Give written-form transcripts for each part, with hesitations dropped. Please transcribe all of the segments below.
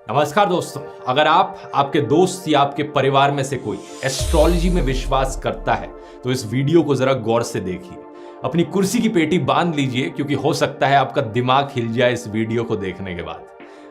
नमस्कार दोस्तों, अगर आप, आपके दोस्त या आपके परिवार में से कोई एस्ट्रोलॉजी में विश्वास करता है तो इस वीडियो को जरा गौर से देखिए। अपनी कुर्सी की पेटी बांध लीजिए क्योंकि हो सकता है आपका दिमाग हिल जाए इस वीडियो को देखने के बाद।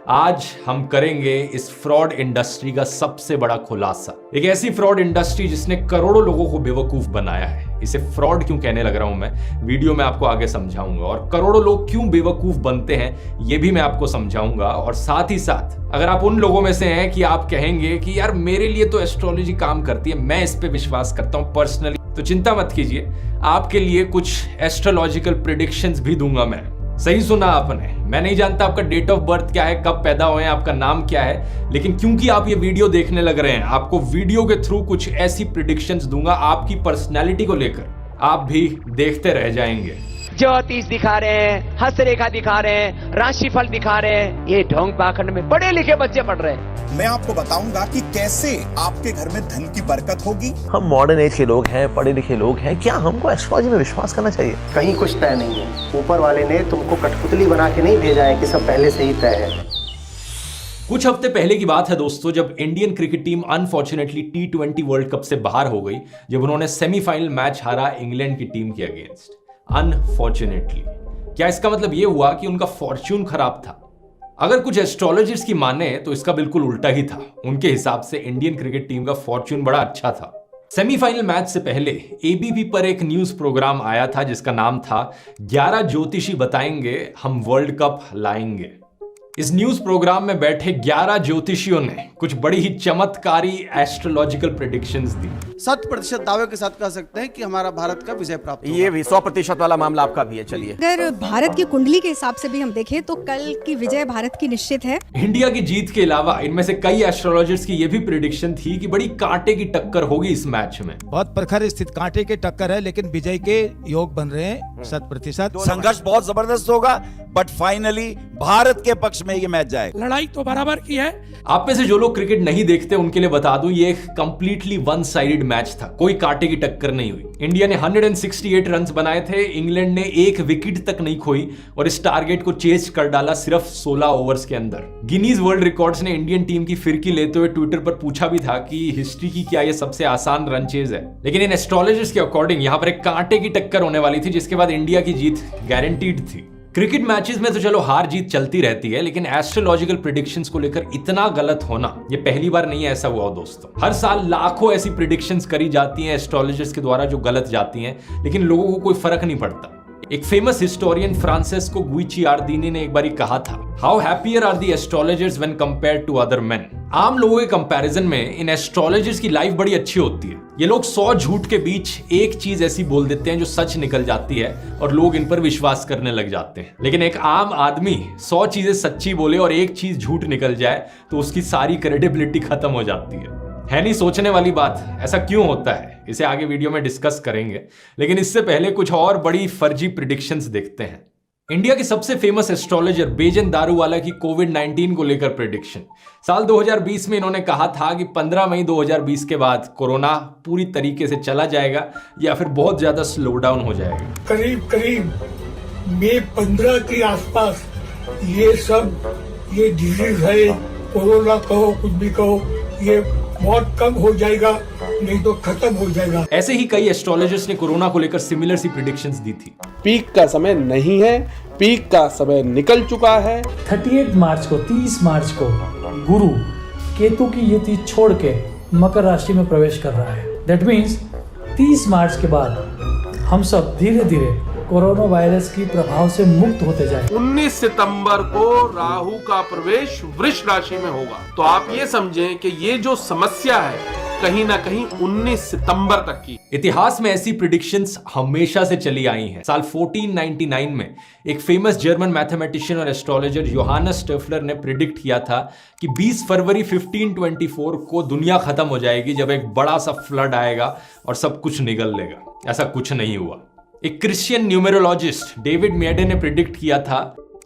आज हम करेंगे इस फ्रॉड इंडस्ट्री का सबसे बड़ा खुलासा। एक ऐसी फ्रॉड इंडस्ट्री जिसने करोड़ों लोगों को बेवकूफ बनाया है। इसे फ्रॉड क्यों कहने लग रहा हूं मैं, वीडियो में आपको आगे समझाऊंगा। और करोड़ों लोग क्यों बेवकूफ बनते हैं ये भी मैं आपको समझाऊंगा। और साथ ही साथ अगर आप उन लोगों में से हैं कि आप कहेंगे कि यार मेरे लिए तो एस्ट्रोलॉजी काम करती है, मैं इस पे विश्वास करता हूं पर्सनली, तो चिंता मत कीजिए, आपके लिए कुछ एस्ट्रोलॉजिकल प्रेडिक्शंस भी दूंगा मैं। सही सुना आपने, मैं नहीं जानता आपका डेट ऑफ बर्थ क्या है, कब पैदा हुए हैं, आपका नाम क्या है, लेकिन क्योंकि आप ये वीडियो देखने लग रहे हैं, आपको वीडियो के थ्रू कुछ ऐसी प्रेडिक्शंस दूंगा आपकी पर्सनैलिटी को लेकर, आप भी देखते रह जाएंगे। ज्योतिष दिखा रहे हैं, हस्तरेखा दिखा रहे हैं, राशिफल दिखा रहे हैं, ये ढोंग पाखंड में पढ़े लिखे बच्चे पढ़ रहे हैं। मैं आपको बताऊंगा कि कैसे आपके घर में धन की बरकत होगी। हम मॉडर्न एज के लोग हैं, पढ़े लिखे लोग हैं, क्या हमको एस्ट्रोलॉजी में विश्वास करना चाहिए? कहीं कुछ तय नहीं है, ऊपर वाले ने तुमको कठपुतली बना के नहीं भेजा है कि सब पहले से ही तय है। कुछ हफ्ते पहले की बात है दोस्तों, जब Indian cricket team unfortunately T20 world cup से बाहर हो गई, जब उन्होंने सेमीफाइनल मैच हारा इंग्लैंड की टीम के अगेंस्ट। अनफॉर्चुनेटली, क्या इसका मतलब यह हुआ कि उनका फॉर्च्यून खराब था? अगर कुछ एस्ट्रोलॉजिस्ट की माने तो इसका बिल्कुल उल्टा ही था। उनके हिसाब से इंडियन क्रिकेट टीम का फॉर्च्यून बड़ा अच्छा था। सेमीफाइनल मैच से पहले एबीपी पर एक न्यूज प्रोग्राम आया था जिसका नाम था 11 ज्योतिषी बताएंगे हम वर्ल्ड कप लाएंगे। इस न्यूज प्रोग्राम में बैठे 11 ज्योतिषियों ने कुछ बड़ी ही चमत्कारी एस्ट्रोलॉजिकल प्रेडिक्शंस दी। 100% दावे के साथ कह सकते हैं कि हमारा भारत का विजय प्राप्त होगा। ये भी 100% वाला मामला आपका भी है। चलिए, अगर भारत की कुंडली के हिसाब से भी हम देखें तो कल की विजय भारत की निश्चित है। इंडिया की जीत के अलावा इनमें से कई एस्ट्रोलॉजर्स की यह भी प्रेडिक्शन थी कि बड़ी कांटे की टक्कर होगी इस मैच में। बहुत प्रखर स्थित कांटे के टक्कर है, लेकिन विजय के योग बन रहे हैं 100%। संघर्ष बहुत जबरदस्त होगा, बट फाइनली भारत के पक्ष में ये मैच जाएगा। लड़ाई तो बराबर की है। आप में से जो लोग क्रिकेट नहीं देखते उनके लिए बता दूं, ये एक कंप्लीटली वन साइडेड मैच था, कोई कांटे की टक्कर नहीं हुई। इंडिया ने 168 रन्स बनाए थे, इंग्लैंड ने एक विकेट तक नहीं खोई और इस टारगेट को चेज कर डाला सिर्फ 16 ओवर्स के अंदर। गिनीज वर्ल्ड रिकॉर्ड्स ने इंडियन टीम की फिरकी लेते हुए ट्विटर पर पूछा भी था कि हिस्ट्री की क्या ये सबसे आसान रन चेज है। लेकिन इन एस्ट्रोलॉजर्स के अकॉर्डिंग यहां पर एक कांटे की टक्कर होने वाली थी जिसके बाद इंडिया की जीत गारंटीड थी। क्रिकेट मैचेस में तो चलो हार जीत चलती रहती है, लेकिन एस्ट्रोलॉजिकल प्रेडिक्शंस को लेकर इतना गलत होना ये पहली बार नहीं ऐसा हुआ दोस्तों। हर साल लाखों ऐसी प्रेडिक्शंस करी जाती हैं एस्ट्रोलॉजर्स के द्वारा जो गलत जाती हैं, लेकिन लोगों को कोई फर्क नहीं पड़ता। एक फेमस हिस्टोरियन फ्रांसेस्को गुइचियार्डिनी ने एक बार कहा था, how happier are the astrologers when compared to other men. आम लोगों के कंपैरिजन में इन एस्ट्रोलॉजर्स की लाइफ बड़ी अच्छी होती है। ये लोग 100 झूठ के बीच एक चीज ऐसी बोल देते हैं जो सच निकल जाती है और लोग इन पर विश्वास करने लग जाते हैं। लेकिन एक आम आदमी 100 चीजें सच्ची बोले और एक चीज झूठ निकल जाए तो उसकी सारी क्रेडिबिलिटी खत्म हो जाती है नहीं सोचने वाली बात? ऐसा क्यों होता है इसे आगे वीडियो में डिस्कस करेंगे, लेकिन इससे पहले कुछ और बड़ी फर्जी प्रेडिक्शंस देखते हैं। इंडिया के सबसे फेमस एस्ट्रोलॉजर बेजन दारूवाला की कोविड-19 को लेकर प्रेडिक्शन। साल 2020 में इन्होंने कहा था कि 15 मई 2020 के बाद कोरोना पूरी तरीके से चला जाएगा या फिर बहुत ज्यादा स्लो डाउन हो जाएगा। करीब मई 15 के आसपास ये डिजीज है, कोरोना कहो कुछ भी कहो, ये बहुत कम हो जाएगा, नहीं तो खत्म हो जाएगा। ऐसे ही कई एस्ट्रोलॉजर्स ने कोरोना को लेकर सिमिलर सी प्रेडिक्शंस दी थी। पीक का समय नहीं है, पीक का समय निकल चुका है। 30 मार्च को 30 मार्च को गुरु केतु की युति छोड़ के मकर राशि में प्रवेश कर रहा है। दैट मीन्स 30 मार्च के बाद हम सब धीरे धीरे कोरोना वायरस की प्रभाव से मुक्त होते जाए। 19 सितंबर को राहु का प्रवेश वृष राशि में होगा, तो आप ये समझें कि ये जो समस्या है कहीं ना कहीं 19 सितंबर तक की। इतिहास में ऐसी प्रेडिक्शंस हमेशा से चली आई हैं। साल 1499 में एक फेमस जर्मन मैथमेटिशियन और एस्ट्रोलॉजर योहानस स्टेफलर ने प्रिडिक्ट किया था कि 20 फरवरी 1524 को दुनिया खत्म हो जाएगी जब एक बड़ा सा फ्लड आएगा और सब कुछ निगल लेगा। ऐसा कुछ नहीं हुआ। एक क्रिश्चियन न्यूमेरोलॉजिस्ट डेविड मेडे ने प्रिडिक्ट किया था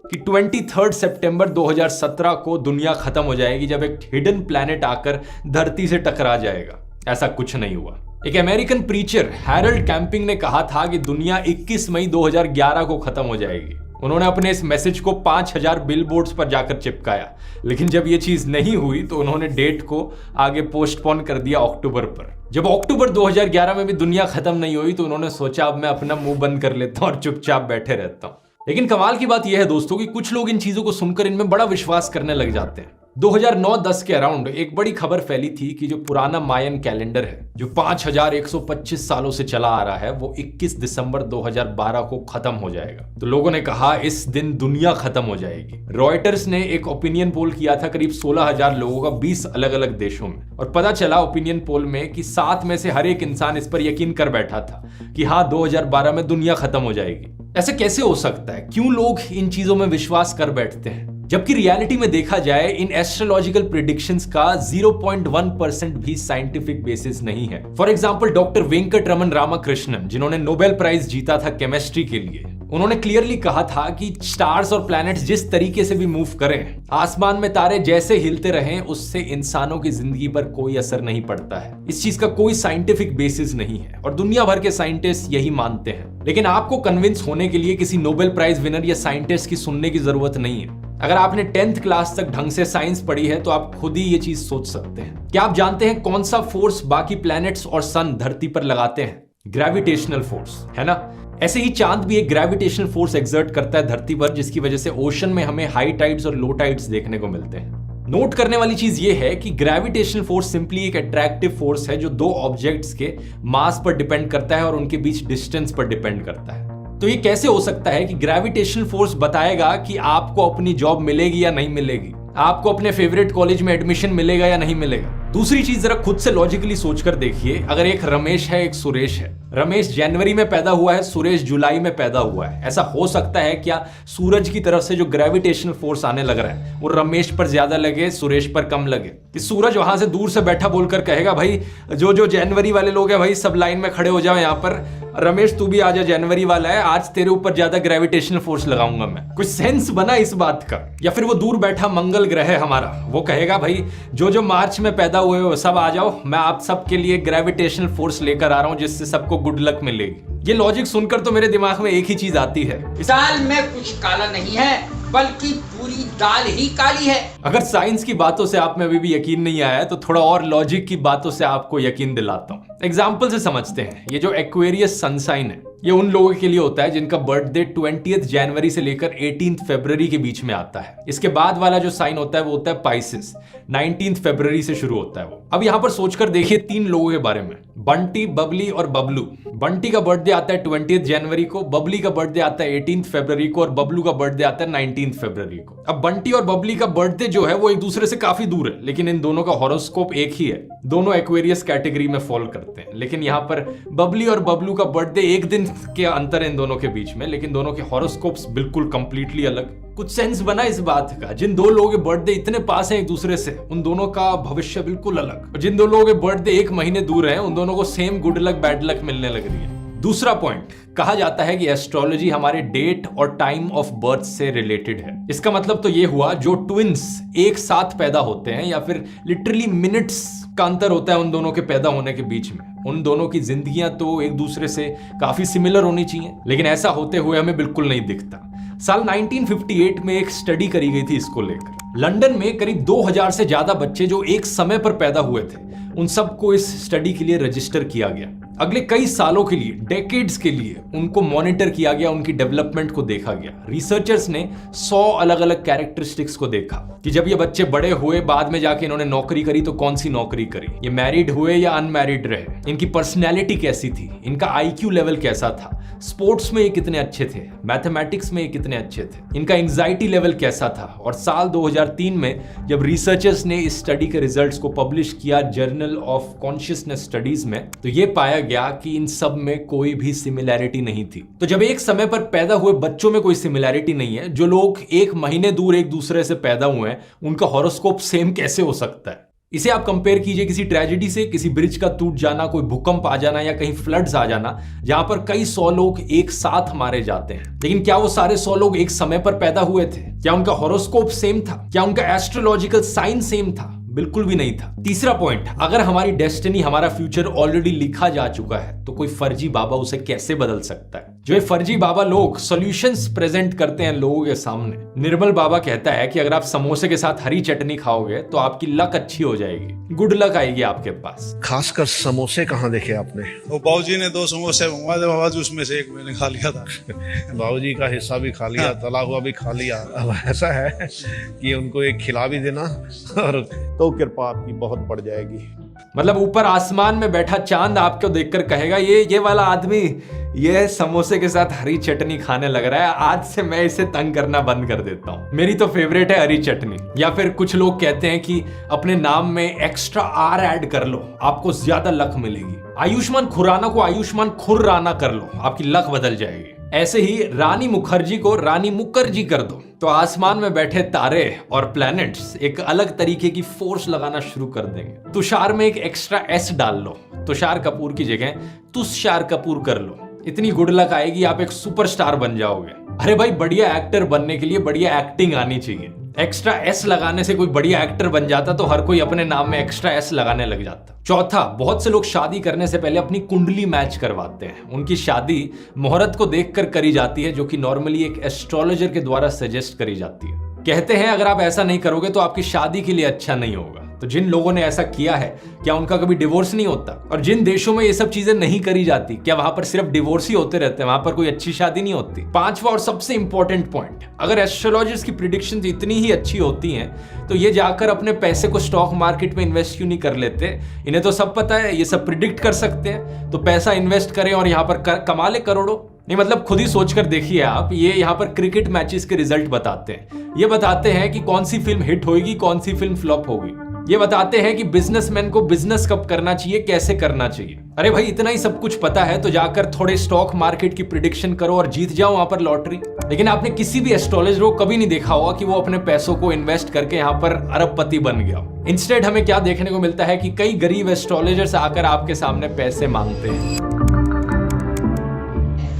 कि 23 सितंबर 2017 को दुनिया खत्म हो जाएगी जब एक हिडन प्लैनेट आकर धरती से टकरा जाएगा। ऐसा कुछ नहीं हुआ। एक अमेरिकन प्रीचर हैरोल्ड कैंपिंग ने कहा था कि दुनिया 21 मई 2011 को खत्म हो जाएगी। उन्होंने अपने इस मैसेज को 5000 बिलबोर्ड्स पर जाकर चिपकाया, लेकिन जब ये चीज नहीं हुई तो उन्होंने डेट को आगे पोस्टपोन कर दिया अक्टूबर पर। जब अक्टूबर 2011 में भी दुनिया खत्म नहीं हुई तो उन्होंने सोचा अब मैं अपना मुंह बंद कर लेता हूं और चुपचाप बैठे रहता हूं। लेकिन कमाल की बात यह है दोस्तों कि कुछ लोग इन चीजों को सुनकर इनमें बड़ा विश्वास करने लग जाते हैं। 2009-10 के अराउंड एक बड़ी खबर फैली थी कि जो पुराना मायन कैलेंडर है जो 5125 सालों से चला आ रहा है वो 21 दिसंबर 2012 को खत्म हो जाएगा। तो लोगों ने कहा इस दिन दुनिया खत्म हो जाएगी। रॉयटर्स ने एक ओपिनियन पोल किया था करीब 16,000 लोगों का 20 अलग अलग देशों में, और पता चला ओपिनियन पोल में कि 7 में से हर एक इंसान इस पर यकीन कर बैठा था कि हाँ 2012 में दुनिया खत्म हो जाएगी। ऐसे कैसे हो सकता है? क्यों लोग इन चीजों में विश्वास कर बैठते हैं, जबकि रियलिटी में देखा जाए इन एस्ट्रोलॉजिकल प्रेडिक्शंस का 0.1% भी साइंटिफिक बेसिस नहीं है। For example doctor Venkatraman Ramakrishnan, जिन्होंने नोबेल प्राइज जीता था केमिस्ट्री के लिए, उन्होंने क्लियरली कहा था कि स्टार्स और प्लैनेट्स जिस तरीके से भी मूव करें, आसमान में तारे जैसे हिलते रहें, उससे इंसानों की जिंदगी पर कोई असर नहीं पड़ता है। इस चीज का कोई साइंटिफिक बेसिस नहीं है और दुनिया भर के साइंटिस्ट यही मानते हैं। लेकिन आपको कन्विंस होने के लिए किसी नोबेल प्राइज विनर या साइंटिस्ट की सुनने की जरूरत नहीं है। अगर आपने 10th क्लास तक ढंग से साइंस पढ़ी है तो आप खुद ही ये चीज सोच सकते हैं। क्या आप जानते हैं कौन सा फोर्स बाकी प्लैनेट्स और सन धरती पर लगाते हैं? ग्रेविटेशनल फोर्स, है ना? ऐसे ही चांद भी एक ग्रेविटेशनल फोर्स एक्सर्ट करता है धरती पर, जिसकी वजह से ओशन में हमें हाई टाइड्स और लो टाइड्स देखने को मिलते हैं। नोट करने वाली चीज ये है कि ग्रेविटेशनल फोर्स सिंपली एक अट्रैक्टिव फोर्स है जो दो ऑब्जेक्ट्स के मास पर डिपेंड करता है और उनके बीच डिस्टेंस पर डिपेंड करता है। तो ये कैसे हो सकता है कि ग्रेविटेशनल फोर्स बताएगा कि आपको अपनी जॉब मिलेगी या नहीं मिलेगी, आपको अपने फेवरेट कॉलेज में एडमिशन मिलेगा या नहीं मिलेगा? दूसरी चीज जरा खुद से लॉजिकली सोचकर देखिए, अगर एक रमेश है एक सुरेश है, रमेश जनवरी में पैदा हुआ है, सुरेश जुलाई में पैदा हुआ है, ऐसा हो सकता है क्या सूरज की तरफ से जो ग्रेविटेशनल फोर्स आने लग रहा है वो रमेश पर ज्यादा लगे, सुरेश पर कम लगे? कि सूरज वहां से दूर से बैठा बोलकर कहेगा भाई जो जनवरी वाले लोग हैं भाई सब लाइन में खड़े हो जाओ, यहाँ पर रमेश तू भी आजा, जनवरी वाला है, आज तेरे ऊपर ज्यादा ग्रेविटेशनल फोर्स लगाऊंगा मैं। कुछ सेंस बना इस बात का? या फिर वो दूर बैठा मंगल ग्रह है हमारा, वो कहेगा भाई जो मार्च में पैदा हुए हो सब आ जाओ, मैं आप सबके लिए ग्रेविटेशनल फोर्स लेकर आ रहा हूं जिससे सबको गुड लक मिलेगी। ये लॉजिक सुनकर तो मेरे दिमाग में एक ही चीज आती है, दाल में कुछ काला नहीं है बल्कि पूरी दाल ही काली है। अगर साइंस की बातों से आप में अभी भी यकीन नहीं आया है तो थोड़ा और लॉजिक की बातों से आपको यकीन दिलाता हूं। एग्जाम्पल से समझते हैं। ये जो एक्वेरियस सन साइन है ये उन लोगों के लिए होता है जिनका बर्थडे 20th जनवरी से लेकर 18th फरवरी के बीच में आता है। इसके बाद वाला जो साइन होता है वो होता है पाइसेस, 19th फरवरी से शुरू होता है वो। अब यहां पर सोचकर देखिए 3 लोगों के बारे में, बंटी, बबली और बबलू। बंटी का बर्थडे आता है 20th जनवरी को, बबली का बर्थडे आता है 18th फरवरी को और बबलू का बर्थडे आता है 19th फरवरी को। अब बंटी और बबली का बर्थडे जो है वो एक दूसरे से काफी दूर है, लेकिन इन दोनों का हॉरोस्कोप एक ही है। दोनों एक्वेरियस कैटेगरी में फॉल करते हैं, लेकिन यहाँ पर बबली और बबलू का बर्थडे एक दिन के अंतर है इन दोनों के बीच में, लेकिन दोनों के हॉरोस्कोप्स बिल्कुल कंप्लीटली अलग। कुछ सेंस बना इस बात का? जिन दो लोगों के बर्थडे इतने पास हैं एक दूसरे से, उन दोनों का भविष्य बिल्कुल अलग। और जिन दो लोगों के बर्थडे 1 महीने दूर हैं, उन दोनों को same good luck bad luck मिलने लग रही है। दूसरा पॉइंट, कहा जाता है कि एस्ट्रोलॉजी हमारे डेट और टाइम ऑफ बर्थ से रिलेटेड है। इसका मतलब तो ये हुआ जो ट्विंस एक साथ पैदा होते हैं या फिर लिटरली मिनट्स का अंतर होता है उन दोनों के पैदा होने के बीच में, उन दोनों की जिंदगियां तो एक दूसरे से काफी सिमिलर होनी चाहिए, लेकिन ऐसा होते हुए हमें बिल्कुल नहीं दिखता। साल 1958 में एक स्टडी करी गई थी इसको लेकर। लंदन में करीब 2000 से ज्यादा बच्चे जो एक समय पर पैदा हुए थे, उन सबको इस स्टडी के लिए रजिस्टर किया गया। अगले कई सालों के लिए, डेकेड्स के लिए उनको मॉनिटर किया गया, उनकी डेवलपमेंट को देखा गया। रिसर्चर्स ने 100 अलग अलग कैरेक्टरिस्टिक्स को देखा कि जब ये बच्चे बड़े हुए, बाद में जाके इन्होंने नौकरी करी तो कौन सी नौकरी करी, ये मैरिड हुए या अनमैरिड रहे, इनकी पर्सनैलिटी कैसी थी, इनका IQ लेवल कैसा था, स्पोर्ट्स में ये कितने अच्छे थे, मैथमेटिक्स में ये कितने अच्छे थे, इनका एंजाइटी लेवल कैसा था। और साल 2003 में जब रिसर्चर्स ने इस स्टडी के रिजल्ट्स को पब्लिश किया जर्नल ऑफ कॉन्शियसनेस स्टडीज में, तो ये पाया गया कि इन सब में कोई भी सिमिलैरिटी नहीं थी। तो जब एक समय पर पैदा हुए बच्चों में कोई सिमिलैरिटी नहीं है, जो लोग 1 महीने दूर एक दूसरे से पैदा हुए हैं उनका हॉरोस्कोप सेम कैसे हो सकता है? इसे आप कंपेयर कीजिए किसी ट्रेजेडी से, किसी ब्रिज का टूट जाना, कोई भूकंप आ जाना या कहीं फ्लड्स आ जाना, जहां पर कई 100 लोग एक साथ मारे जाते हैं। लेकिन क्या वो सारे 100 लोग एक समय पर पैदा हुए थे? क्या उनका हॉरोस्कोप सेम था? क्या उनका एस्ट्रोलॉजिकल साइन सेम था? बिल्कुल भी नहीं था। तीसरा पॉइंट, अगर हमारी डेस्टिनी, हमारा फ्यूचर ऑलरेडी लिखा जा चुका है तो कोई फर्जी बाबा उसे कैसे बदल सकता है? जो ये फर्जी बाबा लोग सॉल्यूशंस प्रेजेंट करते हैं लोगों के सामने। निर्मल बाबा कहता है कि अगर आप समोसे के साथ हरी चटनी खाओगे तो आपकी लक अच्छी हो जाएगी, गुड लक आएगी आपके पास। खासकर समोसे कहाँ देखे आपने? वो बाबूजी ने 2 समोसे मंगवा दे बाबा जी, उसमें से एक मैंने खा लिया था। बाबूजी का हिस्सा भी खा लिया, तला हुआ भी खा लिया। अब ऐसा है कि उनको एक खिला भी देना और तो कृपा आपकी बहुत बढ़ जाएगी। मतलब ऊपर आसमान में बैठा चांद आपको देखकर कहेगा ये वाला आदमी ये समोसे के साथ हरी चटनी खाने लग रहा है, आज से मैं इसे तंग करना बंद कर देता हूं। मेरी तो फेवरेट है हरी चटनी। या फिर कुछ लोग कहते हैं कि अपने नाम में एक्स्ट्रा आर ऐड कर लो, आपको ज्यादा लक मिलेगी। आयुष्मान खुराना को आयुष्मान खुर्राना कर लो, आपकी लक बदल जाएगी। ऐसे ही रानी मुखर्जी को रानी मुखर्जी कर दो तो आसमान में बैठे तारे और प्लैनेट्स एक अलग तरीके की फोर्स लगाना शुरू कर देंगे। तुषार में एक एक्स्ट्रा एस डाल लो, तुषार कपूर की जगह तुषार कपूर कर लो, इतनी गुड लक आएगी, आप एक सुपरस्टार बन जाओगे। अरे भाई, बढ़िया एक्टर बनने के लिए बढ़िया एक्टिंग आनी चाहिए। एक्स्ट्रा एस लगाने से कोई बढ़िया एक्टर बन जाता तो हर कोई अपने नाम में एक्स्ट्रा एस लगाने लग जाता। चौथा, बहुत से लोग शादी करने से पहले अपनी कुंडली मैच करवाते हैं। उनकी शादी मुहूर्त को देखकर करी जाती है, जो कि नॉर्मली एक एस्ट्रोलॉजर के द्वारा सजेस्ट करी जाती है। कहते हैं अगर आप ऐसा नहीं करोगे तो आपकी शादी के लिए अच्छा नहीं होगा। तो जिन लोगों ने ऐसा किया है, क्या उनका कभी डिवोर्स नहीं होता? और जिन देशों में ये सब चीजें नहीं करी जाती, क्या वहां पर सिर्फ डिवोर्स ही होते रहते हैं, वहां पर कोई अच्छी शादी नहीं होती? पांचवा और सबसे इंपॉर्टेंट पॉइंट, अगर एस्ट्रोलॉजर्स की प्रिडिक्शंस इतनी ही अच्छी होती हैं तो ये जाकर अपने पैसे को स्टॉक मार्केट में इन्वेस्ट क्यों नहीं कर लेते? इन्हें तो सब पता है, ये सब प्रिडिक्ट कर सकते हैं, तो पैसा इन्वेस्ट करें और यहाँ पर कमा ले करोड़ों। नहीं मतलब खुद ही सोचकर देखिए आप, ये यहाँ पर क्रिकेट मैचेस के रिजल्ट बताते हैं। ये बताते हैं कि कौन सी फिल्म हिट होगी, कौन सी फिल्म फ्लॉप होगी। ये बताते हैं कि बिजनेसमैन को बिजनेस कब करना चाहिए, कैसे करना चाहिए। अरे भाई, इतना ही सब कुछ पता है तो जाकर थोड़े स्टॉक मार्केट की प्रिडिक्शन करो और जीत जाओ वहां पर लॉटरी। लेकिन आपने किसी भी एस्ट्रोलॉजर को कभी नहीं देखा होगा कि वो अपने पैसों को इन्वेस्ट करके यहाँ पर अरबपति बन गया। इंस्टेड हमें क्या देखने को मिलता है कि कई गरीब एस्ट्रोलॉजर्स आकर आपके सामने पैसे मांगते हैं।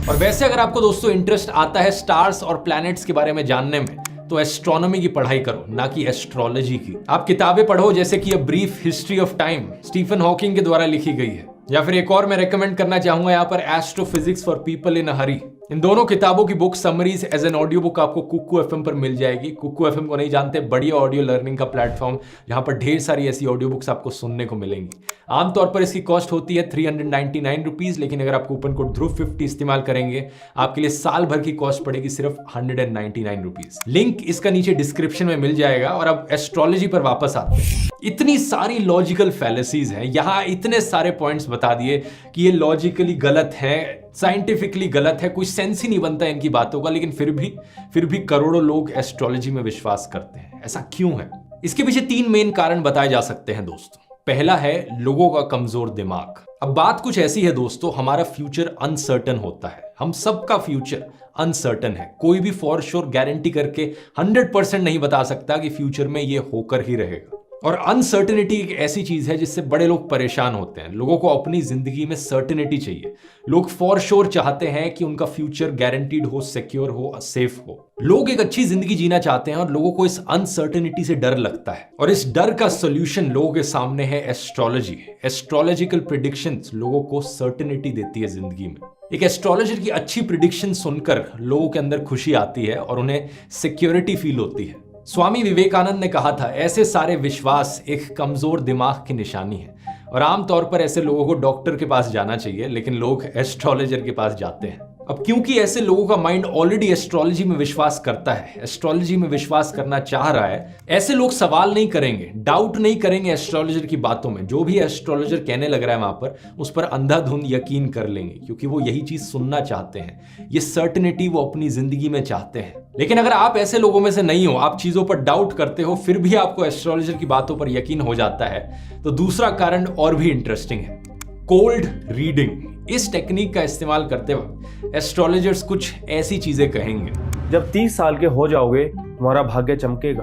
और वैसे अगर आपको दोस्तों इंटरेस्ट आता है स्टार्स और प्लैनेट्स के बारे में जानने में, तो एस्ट्रोनॉमी की पढ़ाई करो, ना कि एस्ट्रोलॉजी की। आप किताबें पढ़ो जैसे कि a brief history of time Stephen Hawking के द्वारा लिखी गई है, या फिर एक और मैं रेकमेंड करना चाहूंगा यहाँ पर astrophysics for people in a hurry. इन दोनों किताबों की book summaries as an audio book आपको कुकू एफएम पर मिल जाएगी। कुकू एफएम को नहीं जानते, बढ़िया ऑडियो लर्निंग का प्लेटफॉर्म जहां पर ढेर सारी ऐसी ऑडियो बुक्स आपको सुनने को मिलेंगी। आमतौर पर इसकी कॉस्ट होती है 399 रुपीज, लेकिन अगर आप कूपन कोड ध्रुव50 इस्तेमाल करेंगे आपके लिए साल भर की कॉस्ट पड़ेगी सिर्फ 199 रुपीज। लिंक इसका नीचे डिस्क्रिप्शन में मिल जाएगा। और अब एस्ट्रोलॉजी पर वापस आते हैं। इतनी सारी लॉजिकल फैलेसीज हैं, यहाँ इतने सारे पॉइंट्स बता दिए कि ये लॉजिकली गलत है, साइंटिफिकली गलत है, कोई सेंस ही नहीं बनता इनकी बातों का, लेकिन फिर भी करोड़ों लोग एस्ट्रोलॉजी में विश्वास करते हैं। ऐसा क्यों है? इसके पीछे 3 मेन कारण बताए जा सकते हैं दोस्तों। पहला है लोगों का कमजोर दिमाग। अब बात कुछ ऐसी है दोस्तों, हमारा फ्यूचर अनसर्टन होता है, हम सबका फ्यूचर अनसर्टन है। कोई भी फॉर श्योर गारंटी करके 100% नहीं बता सकता कि फ्यूचर में ये होकर ही रहेगा। और अनसर्टेनिटी एक ऐसी चीज है जिससे बड़े लोग परेशान होते हैं। लोगों को अपनी जिंदगी में सर्टेनिटी चाहिए। लोग फॉर श्योर चाहते हैं कि उनका फ्यूचर गारंटीड हो, सिक्योर हो, सेफ हो। लोग एक अच्छी जिंदगी जीना चाहते हैं और लोगों को इस अनसर्टेनिटी से डर लगता है। और इस डर का सोल्यूशन लोगों के सामने है एस्ट्रोलॉजी। एस्ट्रोलॉजिकल प्रिडिक्शंस लोगों को सर्टेनिटी देती है जिंदगी में। एक एस्ट्रोलॉजर की अच्छी प्रिडिक्शन सुनकर लोगों के अंदर खुशी आती है और उन्हें सिक्योरिटी फील होती है। स्वामी विवेकानंद ने कहा था, ऐसे सारे विश्वास एक कमजोर दिमाग की निशानी है। और आमतौर पर ऐसे लोगों को डॉक्टर के पास जाना चाहिए, लेकिन लोग एस्ट्रोलॉजर के पास जाते हैं। अब क्योंकि ऐसे लोगों का माइंड ऑलरेडी एस्ट्रोलॉजी में विश्वास करता है, एस्ट्रोलॉजी में विश्वास करना चाह रहा है, ऐसे लोग सवाल नहीं करेंगे, डाउट नहीं करेंगे एस्ट्रोलॉजर की बातों में। जो भी एस्ट्रोलॉजर कहने लग रहा है वहां पर, उस पर अंधाधुंध यकीन कर लेंगे, क्योंकि वो यही चीज सुनना चाहते हैं। ये सर्टेनिटी वो अपनी जिंदगी में चाहते हैं। लेकिन अगर आप ऐसे लोगों में से नहीं हो, आप चीजों पर डाउट करते हो, फिर भी आपको एस्ट्रोलॉजर की बातों पर यकीन हो जाता है, तो दूसरा कारण और भी इंटरेस्टिंग है, कोल्ड रीडिंग। इस टेक्निक का इस्तेमाल करते वक्त एस्ट्रोलॉजर्स कुछ ऐसी चीजें कहेंगे। जब 30 साल के हो जाओगे, तुम्हारा भाग्य चमकेगा,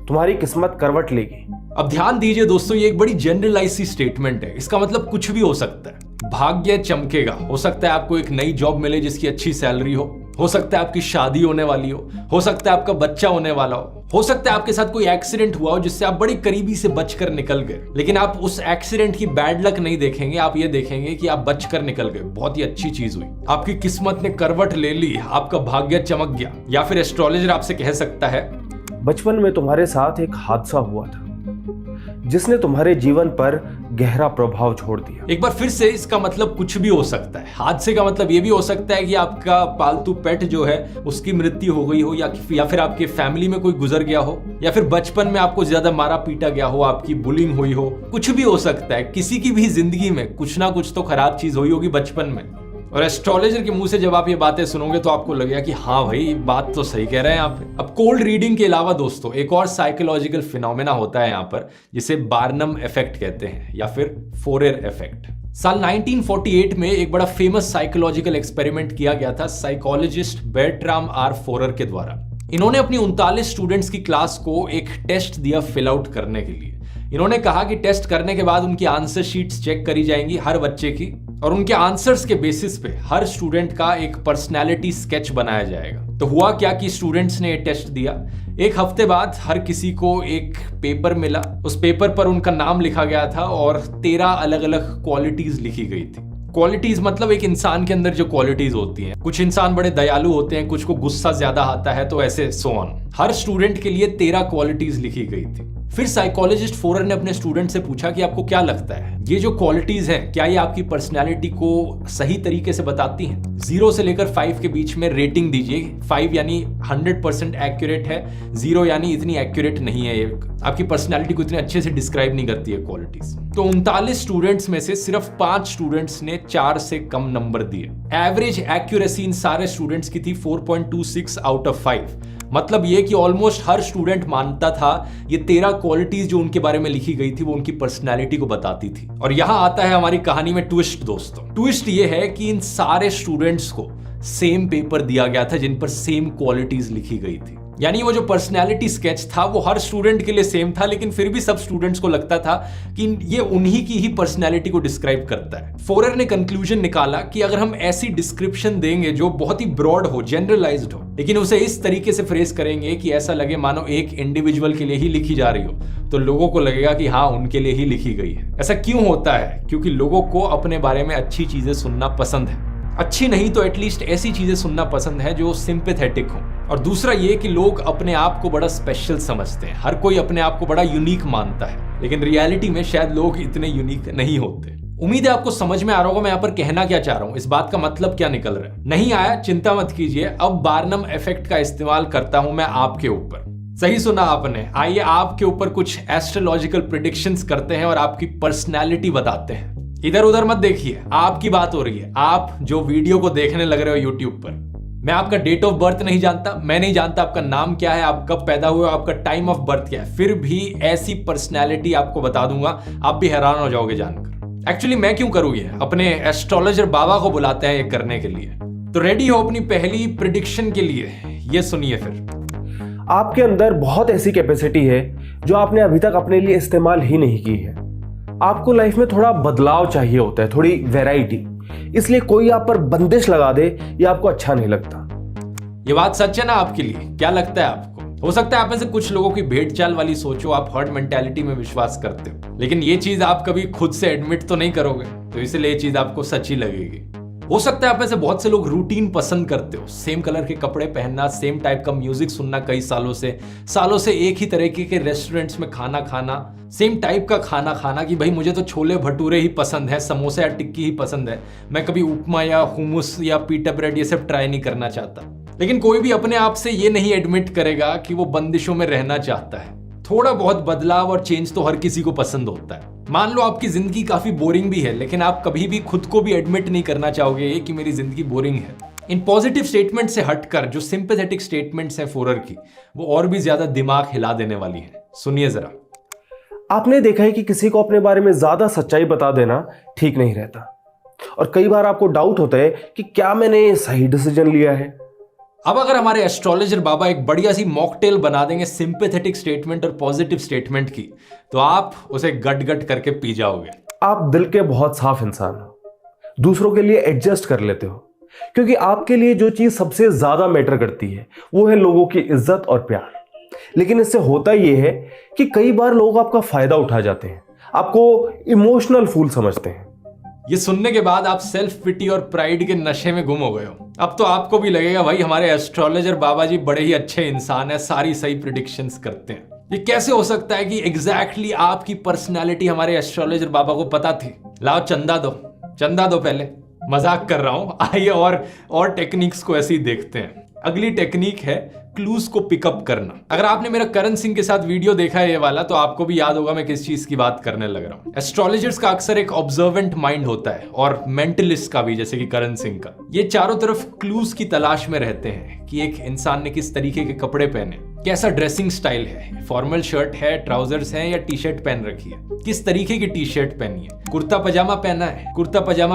तुम्हारी किस्मत करवट लेगी। अब ध्यान दीजिए दोस्तों, ये एक बड़ी जनरलाइज सी स्टेटमेंट है। इसका मतलब कुछ भी हो सकता है। भाग्य चमकेगा, हो सकता है आपको एक नई जॉब मिले जिसकी अच्छी सैलरी हो हो सकता है आपकी शादी होने वाली हो सकता है आपका बच्चा होने वाला हो सकता है आपके साथ कोई एक्सीडेंट हुआ हो जिससे आप बड़ी करीबी से बचकर निकल गए, लेकिन आप उस एक्सीडेंट की बैड लक नहीं देखेंगे, आप ये देखेंगे कि आप बचकर निकल गए, बहुत ही अच्छी चीज हुई, आपकी किस्मत ने करवट ले ली, आपका भाग्य चमक गया। या फिर एस्ट्रोलॉजर आपसे कह सकता है बचपन में तुम्हारे साथ एक हादसा हुआ था जिसने तुम्हारे जीवन पर गहरा प्रभाव छोड़ दिया। एक बार फिर से इसका मतलब कुछ भी हो सकता है। हादसे का मतलब ये भी हो सकता है कि आपका पालतू पेट जो है उसकी मृत्यु हो गई हो, या फिर आपके फैमिली में कोई गुजर गया हो, या फिर बचपन में आपको ज्यादा मारा पीटा गया हो, आपकी बुलिंग हुई हो, कुछ भी हो सकता है। किसी की भी जिंदगी में कुछ ना कुछ तो खराब चीज हुई होगी बचपन में। और एस्ट्रोलॉजर के मुंह से जब आप ये बातें सुनोगे तो आपको लगेगा कि हाँ भाई बात तो सही कह रहे हैं आप। अब कोल्ड रीडिंग के अलावा दोस्तों एक और साइकोलॉजिकल फिनोमेना होता है यहाँ पर, जिसे बार्नम इफेक्ट कहते हैं या फिर फोरेर इफेक्ट। साल 1948 में एक बड़ा फेमस साइकोलॉजिकल एक्सपेरिमेंट किया गया था साइकोलॉजिस्ट बर्ट्राम आर फोरेर के द्वारा। इन्होंने अपनी 39 स्टूडेंट्स की क्लास को एक टेस्ट दिया फिल आउट करने के लिए। इन्होंने कहा कि टेस्ट करने के बाद उनकी आंसर शीट्स चेक करी जाएंगी हर बच्चे की, और उनके आंसर्स के बेसिस पे हर स्टूडेंट का एक पर्सनैलिटी स्केच बनाया जाएगा। तो हुआ क्या कि स्टूडेंट्स ने ये टेस्ट दिया। एक हफ्ते बाद हर किसी को एक पेपर मिला। उस पेपर पर उनका नाम लिखा गया था और 13 अलग अलग क्वालिटीज लिखी गई थी। क्वालिटीज मतलब एक इंसान के अंदर जो क्वालिटीज होती हैं। कुछ इंसान बड़े दयालु होते हैं, कुछ को गुस्सा ज्यादा आता है, तो ऐसे सो ऑन। हर स्टूडेंट के लिए 13 क्वालिटीज लिखी गई थी। फिर साइकोलॉजिस्ट फोरेर ने अपने स्टूडेंट से पूछा कि आपको क्या लगता है ये जो क्वालिटीज हैं क्या ये आपकी पर्सनैलिटी को सही तरीके से बताती हैं? 0 से लेकर 5 के बीच में रेटिंग दीजिए। 5 यानी 100% एक्यूरेट है, 0 यानी इतनी एक्यूरेट नहीं है, ये आपकी पर्सनैलिटी को इतने अच्छे से डिस्क्राइब नहीं करती है क्वालिटीज। तो 39 स्टूडेंट्स में से सिर्फ 5 स्टूडेंट्स ने 4 से कम नंबर दिए। एवरेज एक्यूरेसी इन सारे स्टूडेंट्स की थी 4.26 आउट ऑफ 5। मतलब ये कि ऑलमोस्ट हर स्टूडेंट मानता था ये 13 क्वालिटीज जो उनके बारे में लिखी गई थी वो उनकी पर्सनैलिटी को बताती थी। और यहां आता है हमारी कहानी में ट्विस्ट दोस्तों। ट्विस्ट ये है कि इन सारे स्टूडेंट्स को सेम पेपर दिया गया था जिन पर सेम क्वालिटीज लिखी गई थी। यानी वो जो पर्सनैलिटी स्केच था वो हर स्टूडेंट के लिए सेम था, लेकिन फिर भी सब स्टूडेंट्स को लगता था कि ये उन्हीं की ही पर्सनैलिटी को डिस्क्राइब करता है। फोरेर ने कंक्लूजन निकाला कि अगर हम ऐसी डिस्क्रिप्शन देंगे जो बहुत ही ब्रॉड हो, जनरलाइज्ड हो, लेकिन उसे इस तरीके से फ्रेज करेंगे कि ऐसा लगे मानो एक इंडिविजुअल के लिए ही लिखी जा रही हो, तो लोगों को लगेगा कि हाँ उनके लिए ही लिखी गई है। ऐसा क्यों होता है? क्योंकि लोगों को अपने बारे में अच्छी चीजें सुनना पसंद है। अच्छी नहीं तो एटलीस्ट ऐसी चीजें सुनना पसंद है जो सिंपैथेटिक हो। और दूसरा ये कि लोग अपने आप को बड़ा स्पेशल समझते हैं। हर कोई अपने आप को बड़ा यूनिक मानता है, लेकिन रियलिटी में शायद लोग इतने यूनिक नहीं होते। उम्मीद है आपको समझ में आ रहा होगा मैं यहाँ पर कहना क्या चाह रहा हूँ, इस बात का मतलब क्या निकल रहा है। नहीं आया चिंता मत कीजिए, अब बार्नम इफेक्ट का इस्तेमाल करता हूं मैं आपके ऊपर। सही सुना आपने। आइए आपके ऊपर कुछ एस्ट्रोलॉजिकल प्रेडिक्शंस करते हैं और आपकी पर्सनैलिटी बताते हैं। इधर उधर मत देखिए, आपकी बात हो रही है। आप जो वीडियो को देखने लग रहे हो यूट्यूब पर, मैं आपका डेट ऑफ बर्थ नहीं जानता, मैं नहीं जानता आपका नाम क्या है, आप कब पैदा हुए, आपका टाइम ऑफ बर्थ क्या है, फिर भी ऐसी पर्सनैलिटी आपको बता दूंगा, आप भी हैरान हो जाओगे जानकर। एक्चुअली मैं क्यों करूँ ये, अपने एस्ट्रोलॉजर बाबा को बुलाते हैं ये करने के लिए। तो रेडी हो अपनी पहली प्रेडिक्शन के लिए? ये सुनिए फिर। आपके अंदर बहुत ऐसी कैपेसिटी है जो आपने अभी तक अपने लिए इस्तेमाल ही नहीं की है। आपको लाइफ में थोड़ा बदलाव चाहिए होता है, थोड़ी वैरायटी, इसलिए कोई आप पर बंदिश लगा दे ये आपको अच्छा नहीं लगता। ये बात सच है ना आपके लिए? क्या लगता है आपको? हो सकता है आप में से कुछ लोगों की भेड़ चाल वाली सोच हो, आप हर्ड मेंटालिटी में विश्वास करते हो, लेकिन ये चीज आप कभी खुद से एडमिट तो नहीं करोगे, तो इसलिए ये चीज आपको सच्ची लगेगी। हो सकता है आप में से बहुत से लोग रूटीन पसंद करते हो, सेम कलर के कपड़े पहनना, सेम टाइप का म्यूजिक सुनना, कई सालों से एक ही तरीके के रेस्टोरेंट्स में खाना खाना, सेम टाइप का खाना खाना कि भाई मुझे तो छोले भटूरे ही पसंद है, समोसा या टिक्की ही पसंद है, मैं कभी उपमा या हुमुस या पीटा ब्रेड ये सब ट्राई नहीं करना चाहता। लेकिन कोई भी अपने आप से ये नहीं एडमिट करेगा कि वो बंदिशों में रहना चाहता है। थोड़ा बहुत बदलाव और चेंज तो हर किसी को पसंद होता है। मान लो आपकी जिंदगी काफी बोरिंग भी है, लेकिन आप कभी भी खुद को भी एडमिट नहीं करना चाहोगे कि मेरी जिंदगी बोरिंग है। इन पॉजिटिव स्टेटमेंट से हटकर जो सिंपैथेटिक स्टेटमेंट्स हैं फोरेर की, वो और भी ज्यादा दिमाग हिला देने वाली हैं। सुनिए जरा। आपने देखा है कि किसी को अपने बारे में ज्यादा सच्चाई बता देना ठीक नहीं रहता, और कई बार आपको डाउट होता है कि क्या मैंने सही डिसीजन लिया है। अब अगर हमारे एस्ट्रोलॉजर बाबा एक बढ़िया सी मॉकटेल बना देंगे सिंपैथेटिक स्टेटमेंट और पॉजिटिव स्टेटमेंट की, तो आप उसे गट गट करके पी जाओगे। आप दिल के बहुत साफ इंसान हो, दूसरों के लिए एडजस्ट कर लेते हो, क्योंकि आपके लिए जो चीज सबसे ज्यादा मैटर करती है वो है लोगों की इज्जत और प्यार। लेकिन इससे होता यह है कि कई बार लोग आपका फायदा उठा जाते हैं, आपको इमोशनल फूल समझते हैं। ये सुनने के बाद आप सेल्फ पिटी और प्राइड के नशे में गुम हो गए हो। अब तो आपको भी लगेगा भाई हमारे एस्ट्रोलॉजर बाबा जी बड़े ही अच्छे इंसान है, सारी सही प्रिडिक्शंस करते हैं। ये कैसे हो सकता है कि एग्जैक्टली आपकी पर्सनालिटी हमारे एस्ट्रोलॉजर बाबा को पता थी? लाओ चंदा दो पहले। मजाक कर रहा हूं, आइए और टेक्निक्स को ऐसे ही देखते हैं। अगली टेक्निक है क्लूज को पिकअप करना। अगर आपने मेरा करण सिंह के साथ वीडियो देखा है ये वाला, तो आपको भी याद होगा मैं किस चीज की बात करने लग रहा हूं। एस्ट्रोलॉजर्स का अक्सर एक ऑब्जर्वेंट माइंड होता है, और मेंटलिस्ट का भी, जैसे कि करण सिंह का। ये चारों तरफ क्लूज की तलाश में रहते हैं कि एक इंसान ने किस तरीके के कपड़े पहने, कैसा ड्रेसिंग स्टाइल है, फॉर्मल शर्ट है, ट्राउजर्स हैं या टी शर्ट पहन रखी है, किस तरीके की टी शर्ट पहनी है, कुर्ता पजामा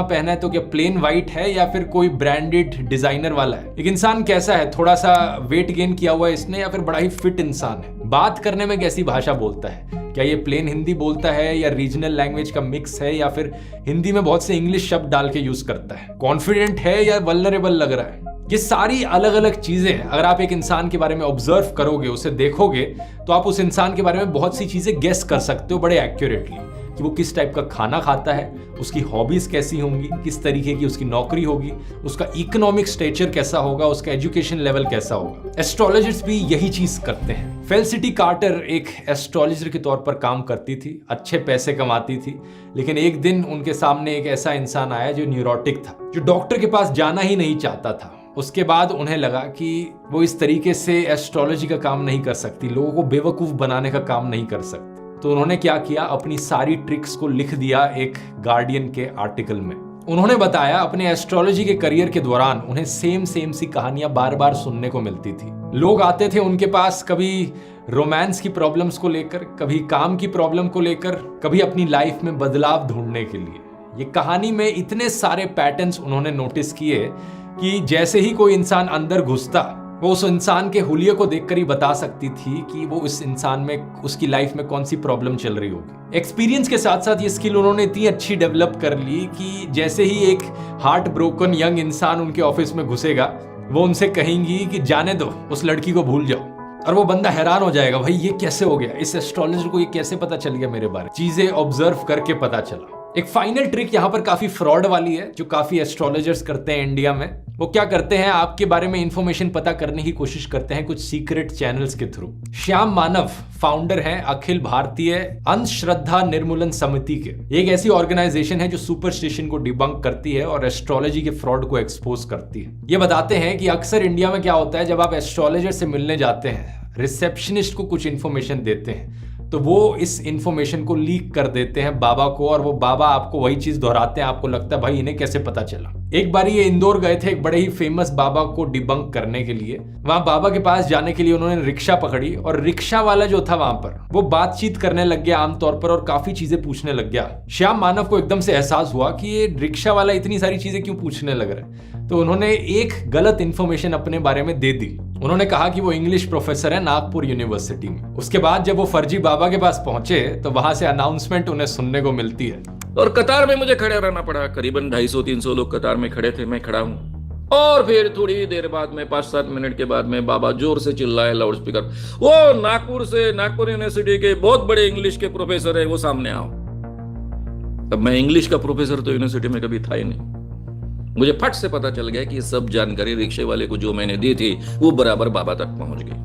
पहना है तो क्या प्लेन व्हाइट है या फिर कोई ब्रांडेड डिजाइनर वाला है, एक इंसान कैसा है, थोड़ा सा वेट गेन किया हुआ है इसने या फिर बड़ा ही फिट इंसान है, बात करने में कैसी भाषा बोलता है, क्या ये प्लेन हिंदी बोलता है या रीजनल लैंग्वेज का मिक्स है या फिर हिंदी में बहुत से इंग्लिश शब्द डाल के यूज करता है, कॉन्फिडेंट है या वल्नरेबल लग रहा है। ये सारी अलग अलग चीजें अगर आप एक इंसान के बारे में ऑब्जर्व करोगे, उसे देखोगे, तो आप उस इंसान के बारे में बहुत सी चीजें गेस कर सकते हो बड़े एक्यूरेटली, कि वो किस टाइप का खाना खाता है, उसकी हॉबीज कैसी होंगी, किस तरीके की उसकी नौकरी होगी, उसका इकोनॉमिक स्टेचर कैसा होगा, उसका एजुकेशन लेवल कैसा होगा। एस्ट्रोलॉजर्स भी यही चीज करते हैं। फेलिसिटी कार्टर एक एस्ट्रोलॉजर के तौर पर काम करती थी, अच्छे पैसे कमाती थी, लेकिन एक दिन उनके सामने एक ऐसा इंसान आया जो न्यूरोटिक था, जो डॉक्टर के पास जाना ही नहीं चाहता था। उसके बाद उन्हें लगा कि वो इस तरीके से एस्ट्रोलॉजी का काम नहीं कर सकती, लोगों को बेवकूफ बनाने का काम नहीं कर सकती। तो उन्होंने क्या किया, अपनी सारी ट्रिक्स को लिख दिया एक गार्डियन के आर्टिकल में। उन्होंने बताया अपने एस्ट्रोलॉजी के करियर के दौरान उन्हें सेम सी कहानियां बार बार सुनने को मिलती थी। लोग आते थे उनके पास, कभी रोमांस की प्रॉब्लम्स को लेकर, कभी काम की प्रॉब्लम को लेकर, कभी अपनी लाइफ में बदलाव ढूंढने के लिए। ये कहानी में इतने सारे पैटर्न्स उन्होंने नोटिस किए कि जैसे ही कोई इंसान अंदर घुसता, वो उस इंसान के हुलिये को देखकर ही बता सकती थी कि वो इस इंसान में, उसकी लाइफ में कौन सी प्रॉब्लम चल रही होगी। एक्सपीरियंस के साथ साथ ये स्किल उन्होंने इतनी अच्छी डेवलप कर ली कि जैसे ही एक हार्ट ब्रोकन यंग इंसान उनके ऑफिस में घुसेगा, वो उनसे कहेंगी कि जाने दो, उस लड़की को भूल जाओ। और वो बंदा हैरान हो जाएगा, भाई ये कैसे हो गया, इस एस्ट्रोलॉजर को ये कैसे पता चल गया मेरे बारे में। चीजें ऑब्जर्व करके पता चला। एक फाइनल ट्रिक यहाँ पर काफी फ्रॉड वाली है, जो काफी एस्ट्रोलॉजर्स करते हैं इंडिया में। वो क्या करते हैं, आपके बारे में इंफॉर्मेशन पता करने की कोशिश करते हैं कुछ सीक्रेट चैनल्स के थ्रू। श्याम मानव फाउंडर हैं अखिल भारतीय अंधश्रद्धा निर्मूलन समिति के। एक ऐसी ऑर्गेनाइजेशन है जो सुपरस्टिशन को डिबंक करती है और एस्ट्रोलॉजी के फ्रॉड को एक्सपोज करती है। ये बताते हैं कि अक्सर इंडिया में क्या होता है, जब आप एस्ट्रोलॉजर से मिलने जाते हैं, रिसेप्शनिस्ट को कुछ इंफॉर्मेशन देते हैं, तो वो इस इंफॉर्मेशन को लीक कर देते हैं बाबा को, और वो बाबा आपको वही चीज दोहराते हैं। आपको लगता है भाई इन्हें कैसे पता चला। एक बार ये इंदौर गए थे एक बड़े ही फेमस बाबा को डिबंक करने के लिए। वहां बाबा के पास जाने के लिए उन्होंने रिक्शा पकड़ी, और रिक्शा वाला जो था वहां पर, वो बातचीत करने लग गया आमतौर पर और काफी चीजें पूछने लग गया। श्याम मानव को एकदम से एहसास हुआ कि ये रिक्शा वाला इतनी सारी चीजें क्यों पूछने लग रहा है। तो उन्होंने एक गलत इंफॉर्मेशन अपने बारे में दे दी। उन्होंने कहा कि वो इंग्लिश प्रोफेसर है नागपुर यूनिवर्सिटी में। उसके बाद जब वो फर्जी बाबा के पास पहुंचे, तो वहां से अनाउंसमेंट उन्हें सुनने को मिलती है। और कतार में मुझे खड़े रहना पड़ा, करीबन 250-300 लोग कतार में खड़े थे, मैं खड़ा हूं। और फिर थोड़ी देर बाद में 5-7 मिनट के बाद में बाबा जोर से चिल्लाए लाउड स्पीकर, वो नागपुर यूनिवर्सिटी के बहुत बड़े इंग्लिश के प्रोफेसर है, वो सामने आओ। अब मैं इंग्लिश का प्रोफेसर तो यूनिवर्सिटी में कभी था ही नहीं। मुझे फट से पता चल गया कि सब जानकारी रिक्शे वाले को जो मैंने दी थी वो बराबर बाबा तक पहुंच गई।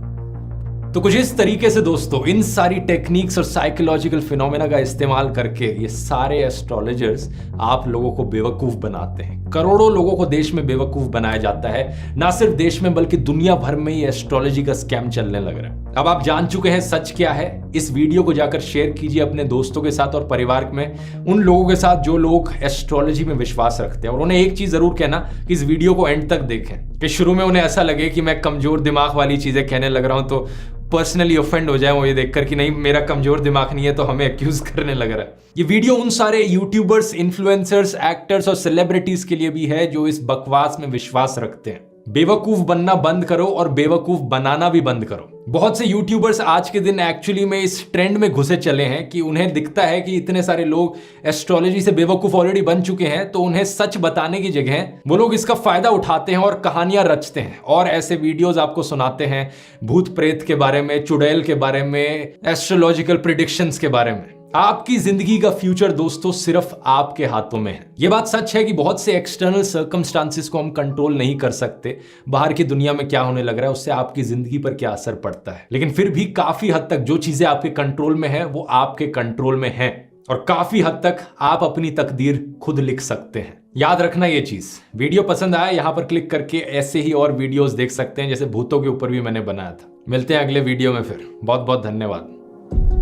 तो कुछ इस तरीके से दोस्तों, इन सारी टेक्निक्स और साइकोलॉजिकल फिनोमेना का इस्तेमाल करके ये सारे एस्ट्रोलॉजर्स आप लोगों को बेवकूफ बनाते हैं। करोड़ों लोगों को देश में बेवकूफ बनाया जाता है। ना सिर्फ देश में बल्कि दुनिया भर में ये एस्ट्रोलॉजी का स्कैम चलने लग रहा है। अब आप जान चुके हैं सच क्या है। इस वीडियो को जाकर शेयर कीजिए अपने दोस्तों के साथ और परिवार में उन लोगों के साथ जो लोग एस्ट्रोलॉजी में विश्वास रखते हैं। और उन्हें एक चीज जरूर कहना कि इस वीडियो को एंड तक देखें, कि शुरू में उन्हें ऐसा लगे कि मैं कमजोर दिमाग वाली चीजें कहने लग रहा हूं, तो पर्सनली ऑफेंड हो जाए वो ये देखकर कि नहीं मेरा कमजोर दिमाग नहीं है, तो हमें एक्यूज करने लग रहा है। ये वीडियो उन सारे यूट्यूबर्स, इन्फ्लुएंसर्स, एक्टर्स और सेलिब्रिटीज के लिए भी है जो इस बकवास में विश्वास रखते हैं। बेवकूफ बनना बंद करो और बेवकूफ बनाना भी बंद करो। बहुत से यूट्यूबर्स आज के दिन एक्चुअली में इस ट्रेंड में घुसे चले हैं कि उन्हें दिखता है कि इतने सारे लोग एस्ट्रोलॉजी से बेवकूफ ऑलरेडी बन चुके हैं, तो उन्हें सच बताने की जगह वो लोग इसका फायदा उठाते हैं और कहानियां रचते हैं और ऐसे वीडियोस आपको सुनाते हैं भूत प्रेत के बारे में, चुड़ैल के बारे में, एस्ट्रोलॉजिकल प्रेडिक्शंस के बारे में। आपकी जिंदगी का फ्यूचर दोस्तों सिर्फ आपके हाथों में है। यह बात सच है कि बहुत से एक्सटर्नल सर्कमस्टांसेस को हम कंट्रोल नहीं कर सकते। बाहर की दुनिया में क्या होने लग रहा है उससे आपकी जिंदगी पर क्या असर पड़ता है, लेकिन फिर भी काफी हद तक जो चीजें आपके कंट्रोल में है वो आपके कंट्रोल में है और काफी हद तक आप अपनी तकदीर खुद लिख सकते हैं। याद रखना ये चीज। वीडियो पसंद आया यहां पर क्लिक करके ऐसे ही और वीडियोस देख सकते हैं, जैसे भूतों के ऊपर भी मैंने बनाया था। मिलते हैं अगले वीडियो में फिर। बहुत बहुत धन्यवाद।